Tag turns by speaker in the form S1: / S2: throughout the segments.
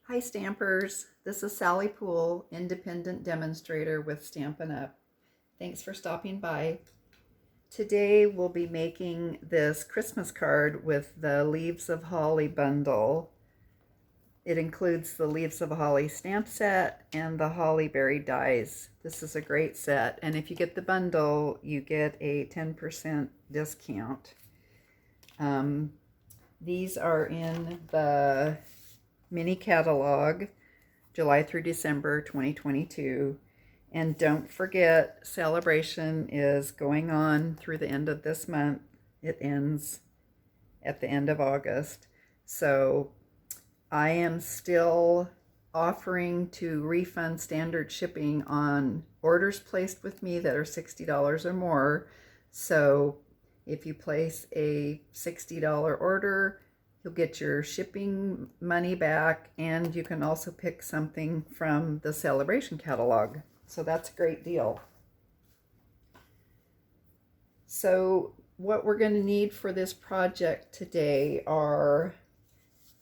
S1: Hi Stampers, this is Sally Poole, independent demonstrator with Stampin' Up. Thanks for stopping by. Today we'll be making this Christmas card with the Leaves of Holly bundle. It includes the Leaves of Holly stamp set and the Holly Berry dies. This is a great set, and if you get the bundle, you get a 10% discount. These are in the mini catalog, July through December 2022. And don't forget, celebration is going on through the end of this month. It ends at the end of August. So I am still offering to refund standard shipping on orders placed with me that are $60 or more. So if you place a $60 order, you'll get your shipping money back, and you can also pick something from the celebration catalog. So that's a great deal. So what we're going to need for this project today are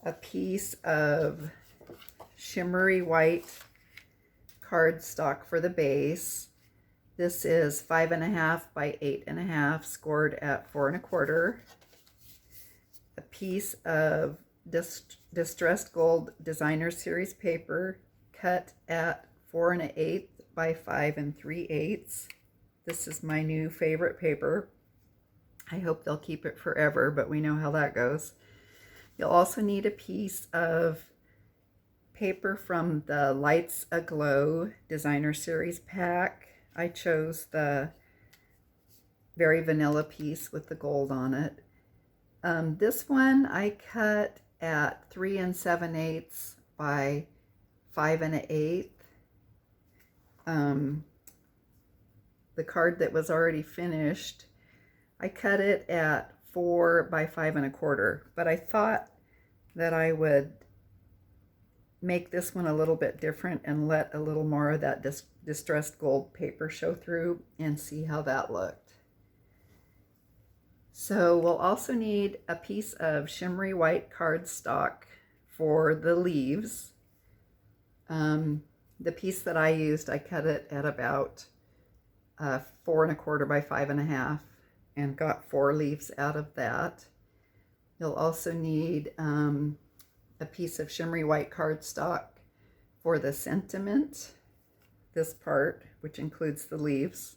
S1: a piece of shimmery white cardstock for the base. This is 5.5 by 8.5, scored at 4 1/4. A piece of distressed gold designer series paper cut at 4 1/8 by 5 3/8. This is my new favorite paper. I hope they'll keep it forever, but we know how that goes. You'll also need a piece of paper from the Lights Aglow designer series pack. I chose the very vanilla piece with the gold on it. This one I cut at 3 7/8 by 5 1/8. The card that was already finished, I cut it at 4 by 5 1/4, but I thought that I would make this one a little bit different and let a little more of that distressed gold paper show through and see how that looked. So we'll also need a piece of shimmery white cardstock for the leaves. The piece that I used, I cut it at about 4 1/4 by 5 1/2 and got 4 leaves out of that. You'll also need a piece of shimmery white cardstock for the sentiment, this part, which includes the leaves.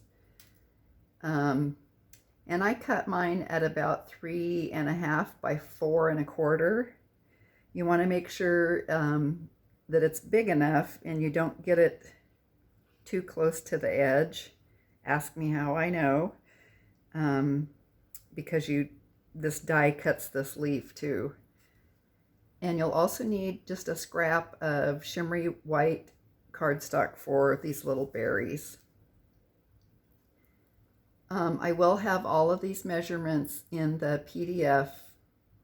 S1: And I cut mine at about 3 1/2 by 4 1/4. You want to make sure that it's big enough and you don't get it too close to the edge. Ask me how I know, because this die cuts this leaf too. And you'll also need just a scrap of shimmery white cardstock for these little berries. I will have all of these measurements in the PDF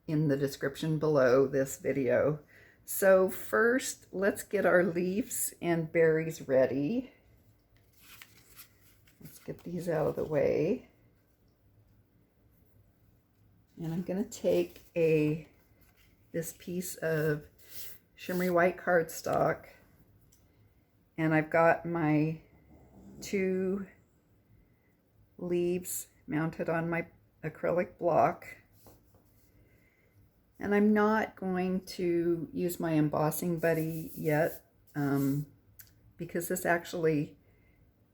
S1: in the description below this video. So first, let's get our leaves and berries ready. Let's get these out of the way. And I'm going to take this piece of shimmery white cardstock, and I've got my 2 leaves mounted on my acrylic block. And I'm not going to use my embossing buddy yet, because this actually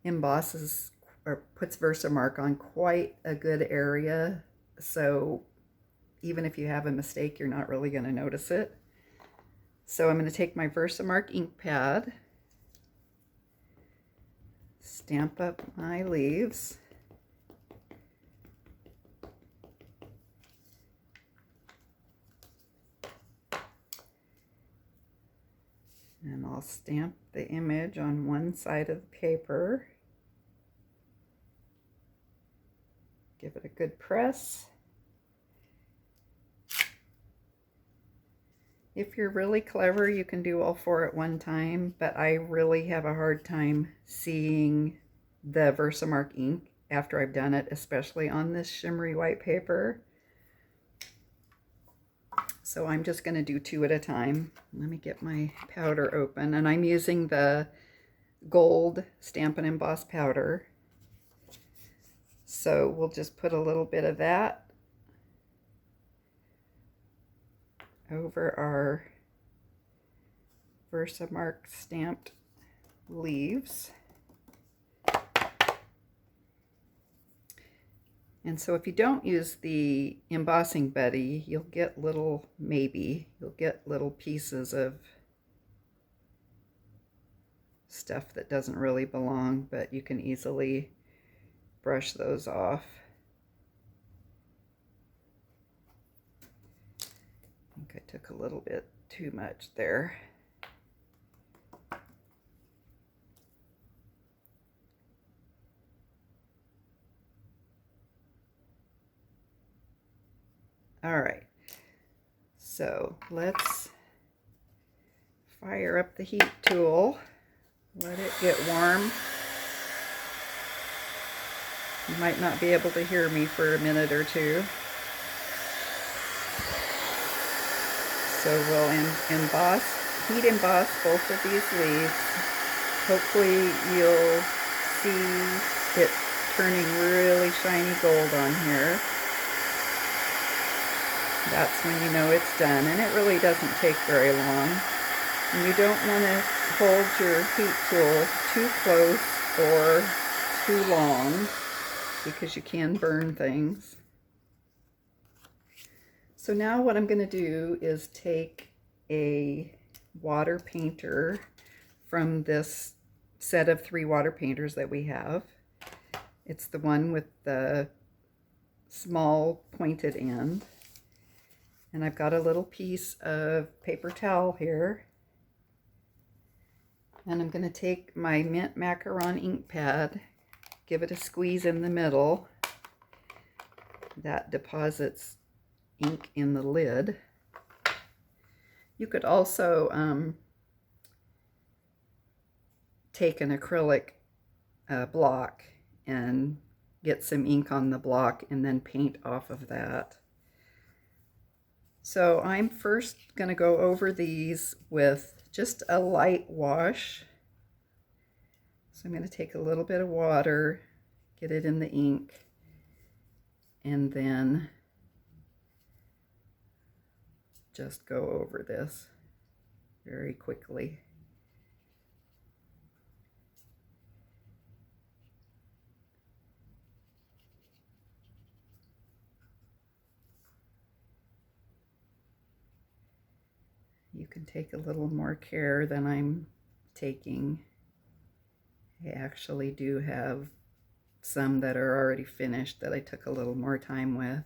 S1: embosses or puts Versamark on quite a good area. So even if you have a mistake, you're not really going to notice it. So I'm going to take my Versamark ink pad, stamp up my leaves. And I'll stamp the image on one side of the paper. Give it a good press. If you're really clever, you can do all 4 at one time, but I really have a hard time seeing the Versamark ink after I've done it, especially on this shimmery white paper. So I'm just going to do 2 at a time. Let me get my powder open, and I'm using the gold Stampin' Emboss powder. So we'll just put a little bit of that over our Versamark stamped leaves. And so if you don't use the embossing buddy, you'll get little pieces of stuff that doesn't really belong, but you can easily brush those off. I think I took a little bit too much there. All right, so let's fire up the heat tool, let it get warm. You might not be able to hear me for a minute or two. So we'll heat emboss both of these leaves. Hopefully you'll see it turning really shiny gold on here. That's when you know it's done, and it really doesn't take very long. And you don't want to hold your heat tool too close or too long, because you can burn things. So now what I'm going to do is take a water painter from this set of 3 water painters that we have. It's the one with the small pointed end. And I've got a little piece of paper towel here. And I'm going to take my mint macaron ink pad, give it a squeeze in the middle. That deposits ink in the lid. You could also take an acrylic block and get some ink on the block and then paint off of that. So I'm first going to go over these with just a light wash. So I'm going to take a little bit of water, get it in the ink, and then just go over this very quickly. You can take a little more care than I'm taking. I actually do have some that are already finished that I took a little more time with.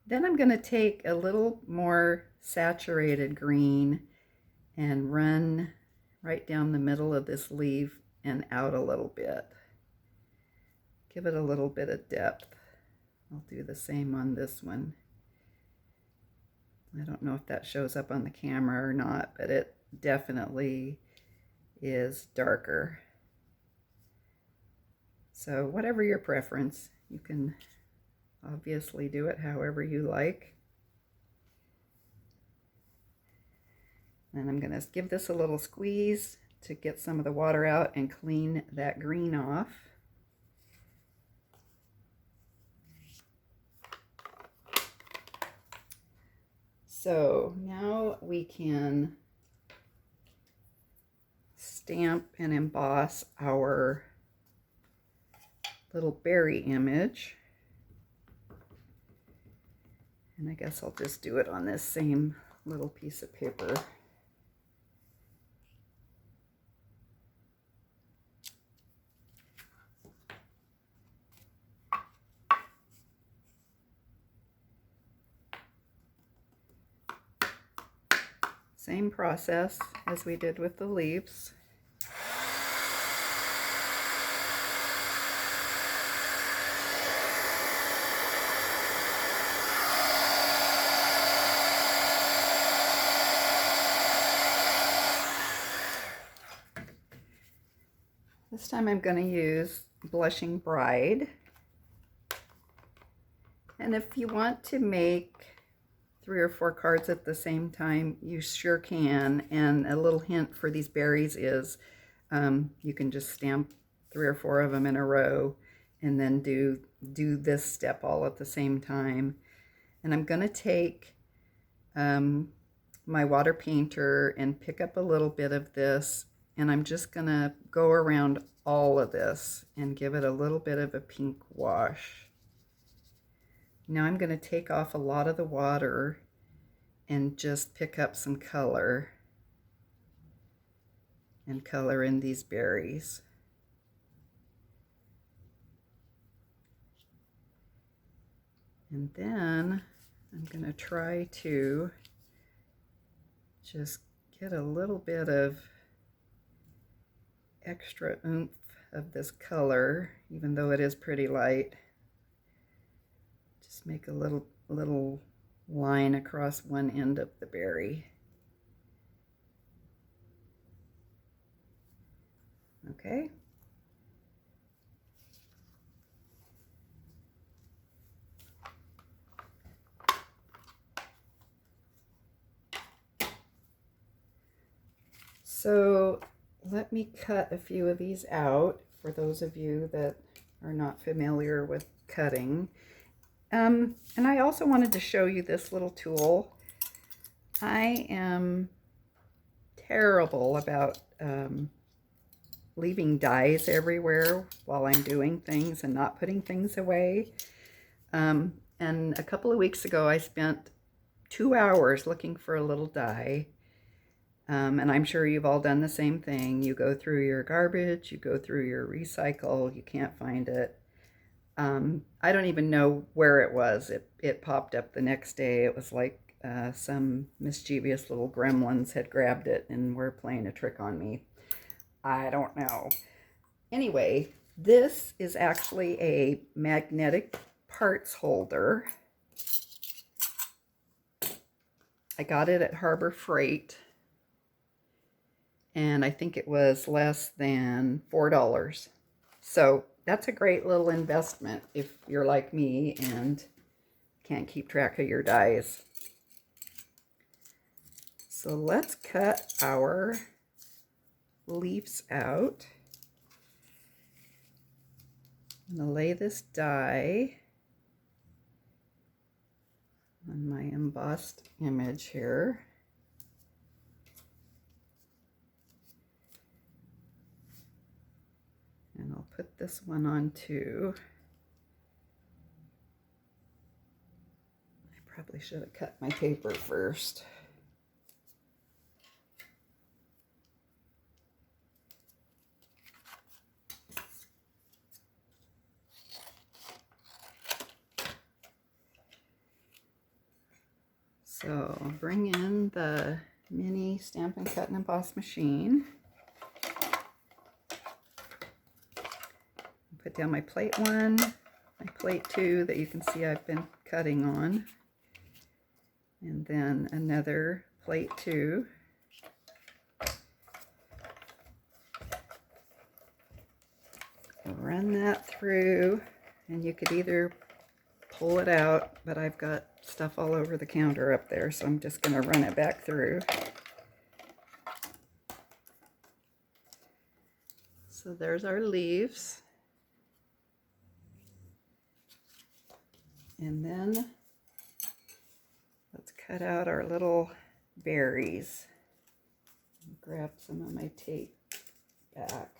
S1: Then I'm going to take a little more saturated green and run right down the middle of this leaf and out a little bit. Give it a little bit of depth. I'll do the same on this one. I don't know if that shows up on the camera or not, but it definitely is darker. So whatever your preference, you can obviously do it however you like. And I'm going to give this a little squeeze to get some of the water out and clean that green off. So now we can stamp and emboss our little berry image. And I guess I'll just do it on this same little piece of paper. Same process as we did with the leaves. This time I'm going to use Blushing Bride. And if you want to make 3 or 4 cards at the same time, you sure can. And a little hint for these berries is you can just stamp 3 or 4 of them in a row and then do this step all at the same time. And I'm going to take my water painter and pick up a little bit of this, and I'm just going to go around all of this and give it a little bit of a pink wash. Now I'm going to take off a lot of the water and just pick up some color and color in these berries. And then I'm going to try to just get a little bit of extra oomph of this color, even though it is pretty light. Just make a little line across one end of the berry. Okay. So let me cut a few of these out for those of you that are not familiar with cutting. And I also wanted to show you this little tool. I am terrible about leaving dies everywhere while I'm doing things and not putting things away. And a couple of weeks ago, I spent 2 hours looking for a little die. And I'm sure you've all done the same thing. You go through your garbage, you go through your recycle, you can't find it. I don't even know where it was. It popped up the next day. It was like some mischievous little gremlins had grabbed it and were playing a trick on me. I don't know. Anyway, this is actually a magnetic parts holder. I got it at Harbor Freight, and I think it was less than $4. So that's a great little investment if you're like me and can't keep track of your dies. So let's cut our leaves out. I'm going to lay this die on my embossed image here. And I'll put this one on too. I probably should have cut my paper first. So bring in the mini Stampin' Cut and Emboss machine. Put down my plate 1, my plate 2 that you can see I've been cutting on, and then another plate 2. I'll run that through, and you could either pull it out, but I've got stuff all over the counter up there, so I'm just going to run it back through. So there's our leaves. And then let's cut out our little berries. Grab some of my tape back.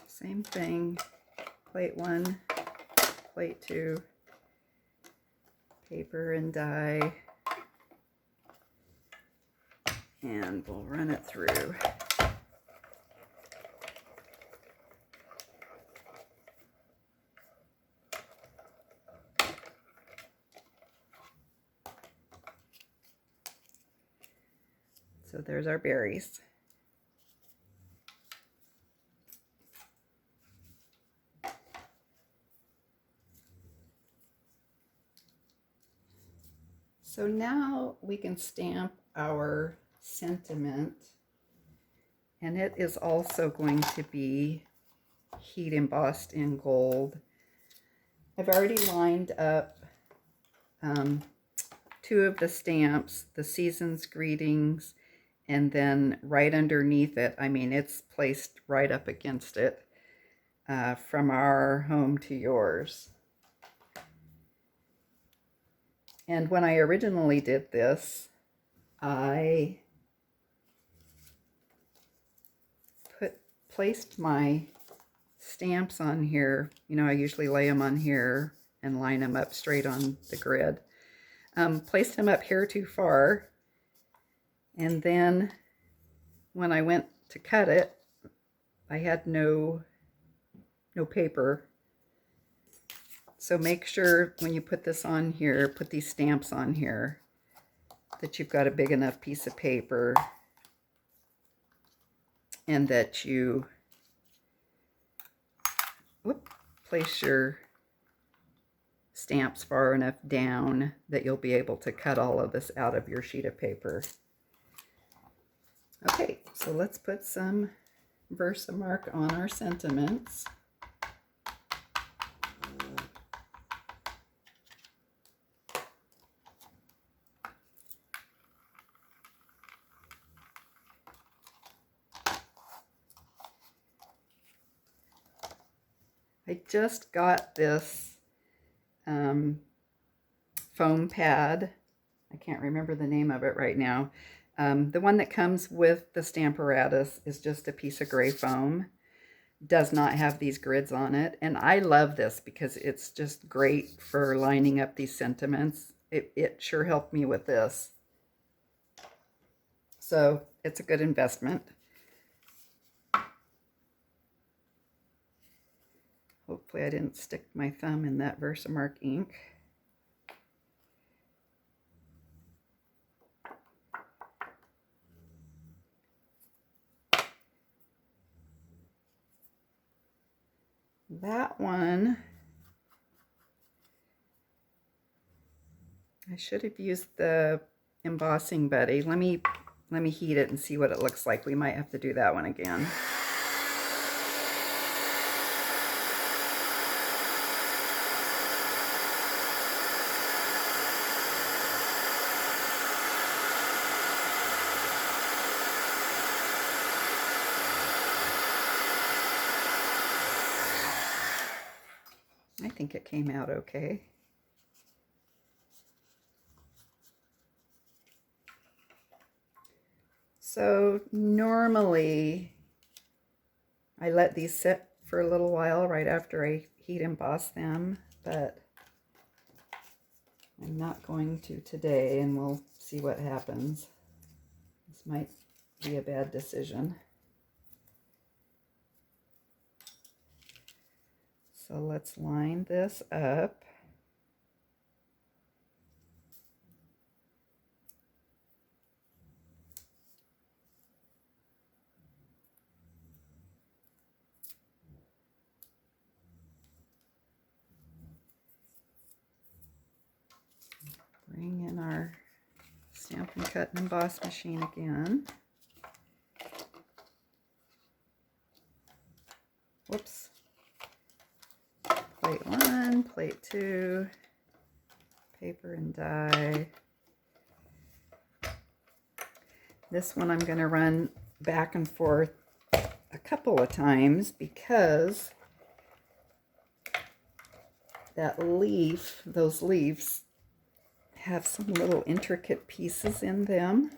S1: Same thing, plate 1, plate 2, paper and die, and we'll run it through. So there's our berries. So now we can stamp our sentiment, and it is also going to be heat embossed in gold. I've already lined up 2 of the stamps, the Season's Greetings, and then right underneath it, I mean, it's placed right up against it, From Our Home to Yours. And when I originally did this, I placed my stamps on here. You know, I usually lay them on here and line them up straight on the grid. Placed them up here too far, and then when I went to cut it, I had no paper. So make sure when you put this on here, put these stamps on here, that you've got a big enough piece of paper and that you place your stamps far enough down that you'll be able to cut all of this out of your sheet of paper. Okay, so let's put some Versamark on our sentiments. I just got this foam pad. I can't remember the name of it right now. The one that comes with the Stamparatus is just a piece of gray foam. Does not have these grids on it. And I love this because it's just great for lining up these sentiments. It sure helped me with this. So it's a good investment. Hopefully I didn't stick my thumb in that Versamark ink. That one, I should have used the embossing buddy. Let me heat it and see what it looks like. We might have to do that one again. I think it came out okay. So normally I let these sit for a little while right after I heat emboss them, but I'm not going to today, and we'll see what happens. This might be a bad decision. So let's line this up. Bring in our Stampin' Cut and Emboss machine again. Whoops. Plate 1, plate 2, paper and die. This one I'm going to run back and forth a couple of times because that leaf, those leaves, have some little intricate pieces in them.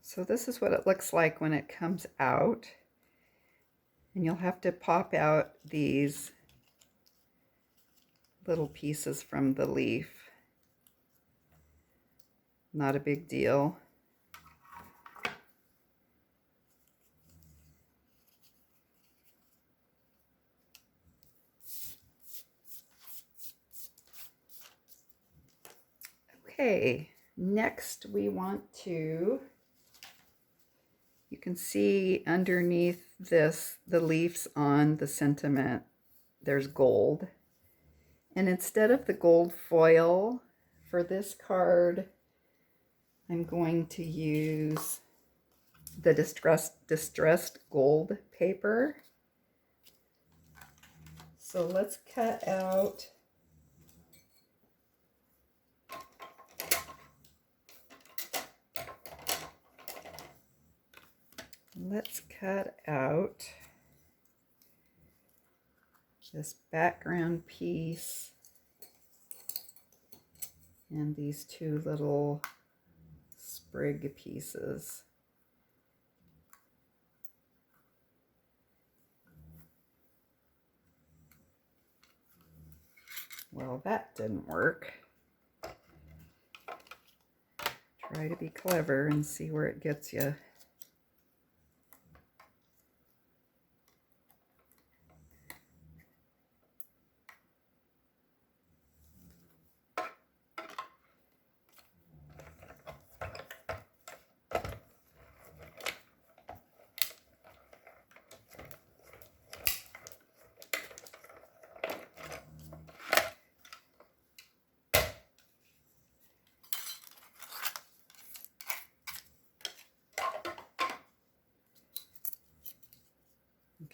S1: So this is what it looks like when it comes out. And you'll have to pop out these little pieces from the leaf. Not a big deal. Okay, next we want to, you can see underneath this, the leaves on the sentiment, there's gold. And instead of the gold foil for this card, I'm going to use the distressed gold paper. So let's cut out this background piece and these two little sprig pieces. Well, that didn't work. Try to be clever and see where it gets you.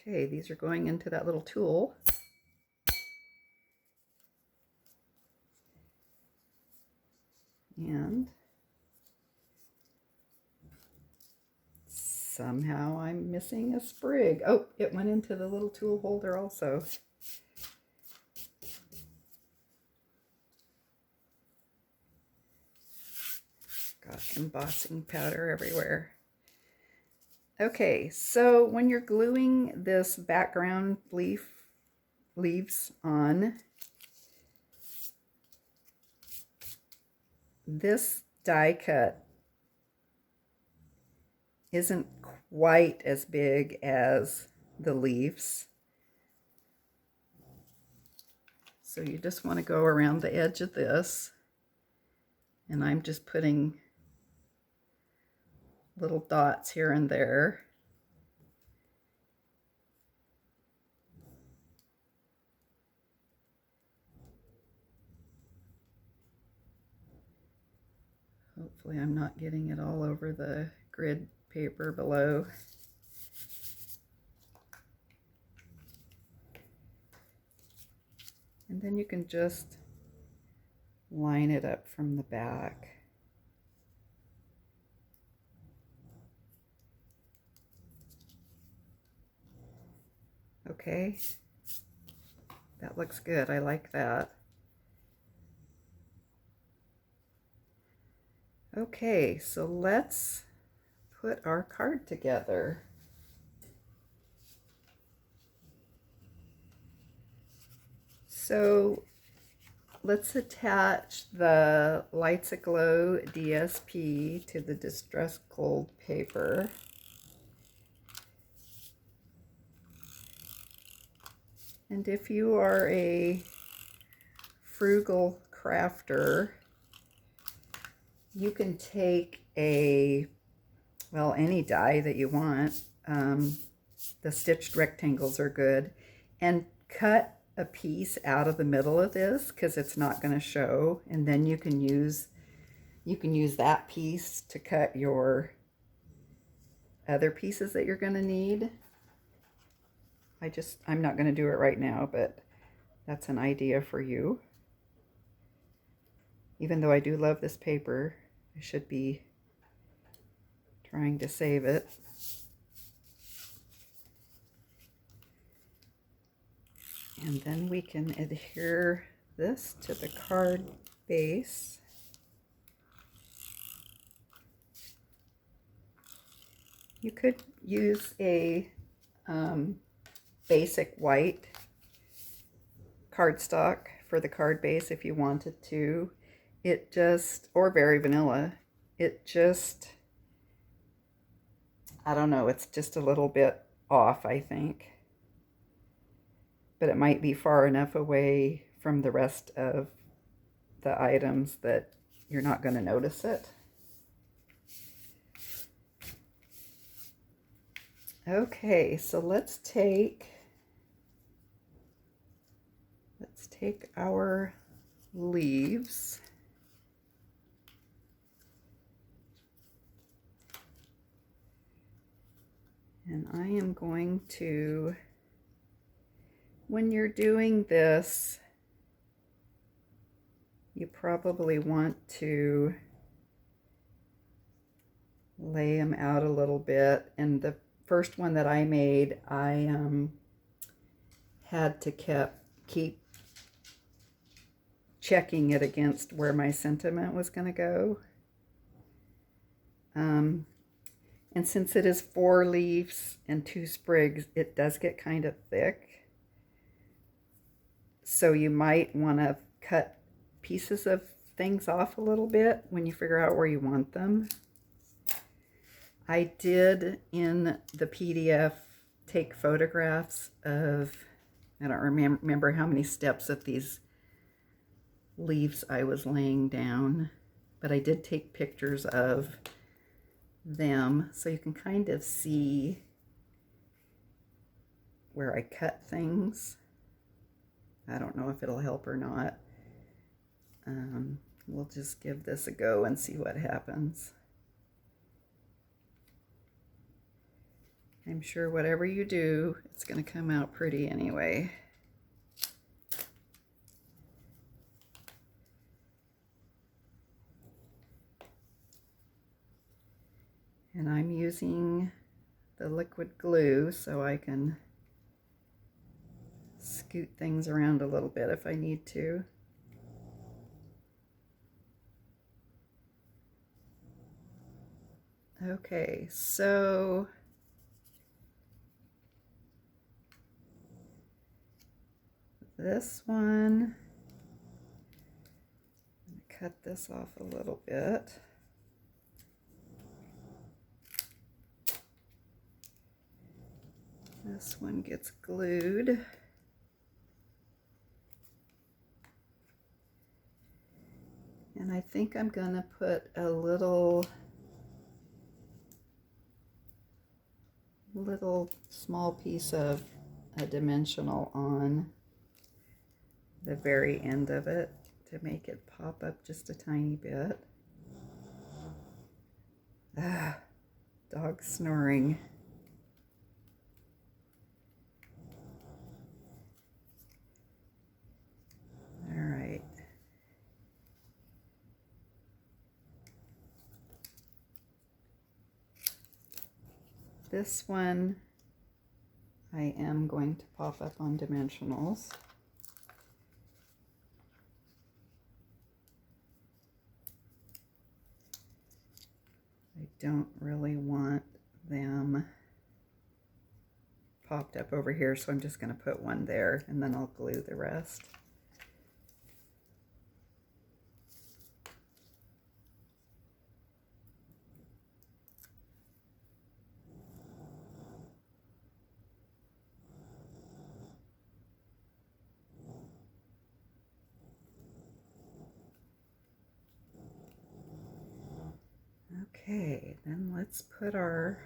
S1: Okay, these are going into that little tool. And somehow I'm missing a sprig. Oh, it went into the little tool holder also. Got embossing powder everywhere. Okay, so when you're gluing this background leaves on, this die cut isn't quite as big as the leaves. So you just want to go around the edge of this, and I'm just putting little dots here and there. Hopefully I'm not getting it all over the grid paper below. And then you can just line it up from the back. Okay, that looks good. I like that. Okay, so let's put our card together. So let's attach the Lights Aglow DSP to the distressed gold paper. And if you are a frugal crafter, you can take any die that you want. The stitched rectangles are good. And cut a piece out of the middle of this because it's not going to show. And then you can use that piece to cut your other pieces that you're going to need. I'm not going to do it right now, but that's an idea for you. Even though I do love this paper, I should be trying to save it. And then we can adhere this to the card base. You could use a basic white cardstock for the card base if you wanted to. Or very vanilla. I don't know, it's just a little bit off, I think. But it might be far enough away from the rest of the items that you're not going to notice it. Okay, so let's take our leaves and I am going to, when you're doing this, you probably want to lay them out a little bit. And the first one that I made, I had to keep checking it against where my sentiment was going to go. And since it is 4 leaves and 2 sprigs, it does get kind of thick. So you might want to cut pieces of things off a little bit when you figure out where you want them. I did in the PDF take photographs of, I don't remember how many steps of these leaves I was laying down, but I did take pictures of them so you can kind of see where I cut things. I don't know if it'll help or not. We'll just give this a go and see what happens. I'm sure whatever you do, it's going to come out pretty anyway. And I'm using the liquid glue so I can scoot things around a little bit if I need to. Okay, so this one, I'm going to cut this off a little bit. This one gets glued. And I think I'm going to put a little small piece of a dimensional on the very end of it to make it pop up just a tiny bit. Ah, dog snoring. All right. This one I am going to pop up on dimensionals. I don't really want them popped up over here, so I'm just going to put one there and then I'll glue the rest. Okay, then let's put our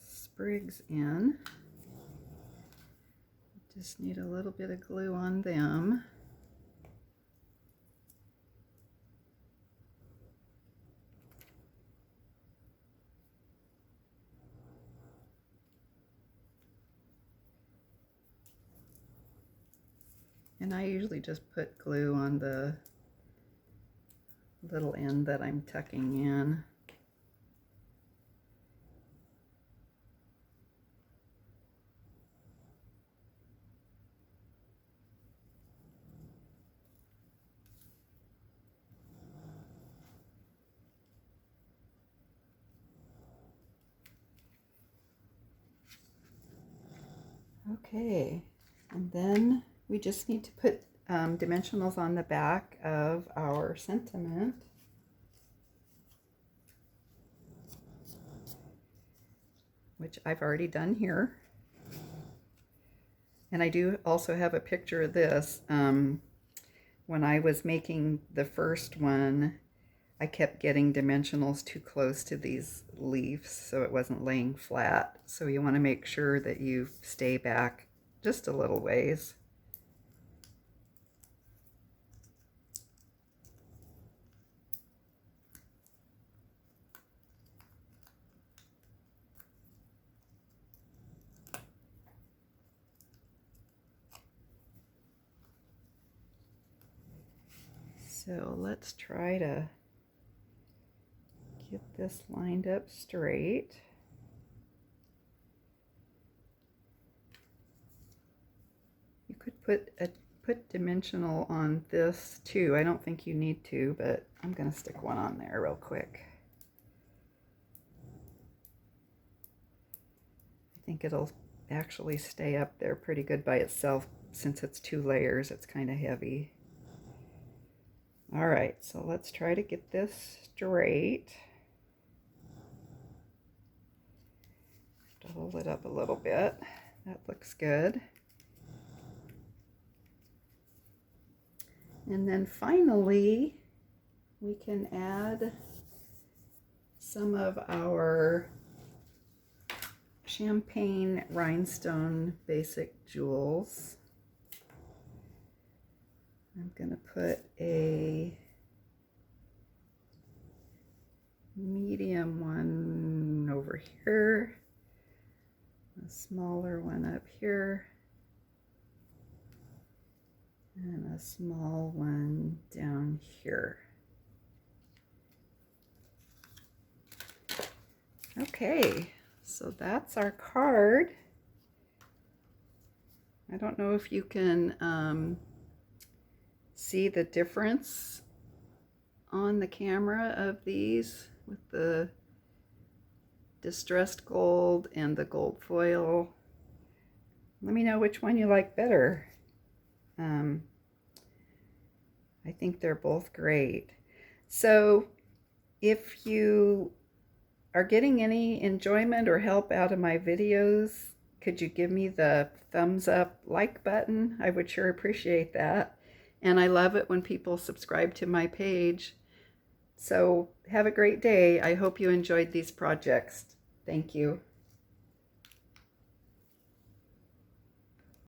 S1: sprigs in. Just need a little bit of glue on them. And I usually just put glue on the little end that I'm tucking in. Okay, and then we just need to put dimensionals on the back of our sentiment. Which I've already done here. And I do also have a picture of this. when I was making the first one, I kept getting dimensionals too close to these leaves, so it wasn't laying flat. So you want to make sure that you stay back just a little ways. So let's try to get this lined up straight. You could put dimensional on this too. I don't think you need to, but I'm going to stick one on there real quick. I think it'll actually stay up there pretty good by itself since it's 2 layers. It's kind of heavy. All right, so let's try to get this straight. Have to hold it up a little bit. That looks good. And then finally, we can add some of our champagne rhinestone basic jewels. I'm going to put a medium one over here, a smaller one up here, and a small one down here. Okay, so that's our card. I don't know if you can see the difference on the camera of these with the distressed gold and the gold foil. Let me know which one you like better. I think they're both great. So if you are getting any enjoyment or help out of my videos, could you give me the thumbs up like button? I would sure appreciate that. And I love it when people subscribe to my page. So have a great day. I hope you enjoyed these projects. Thank you.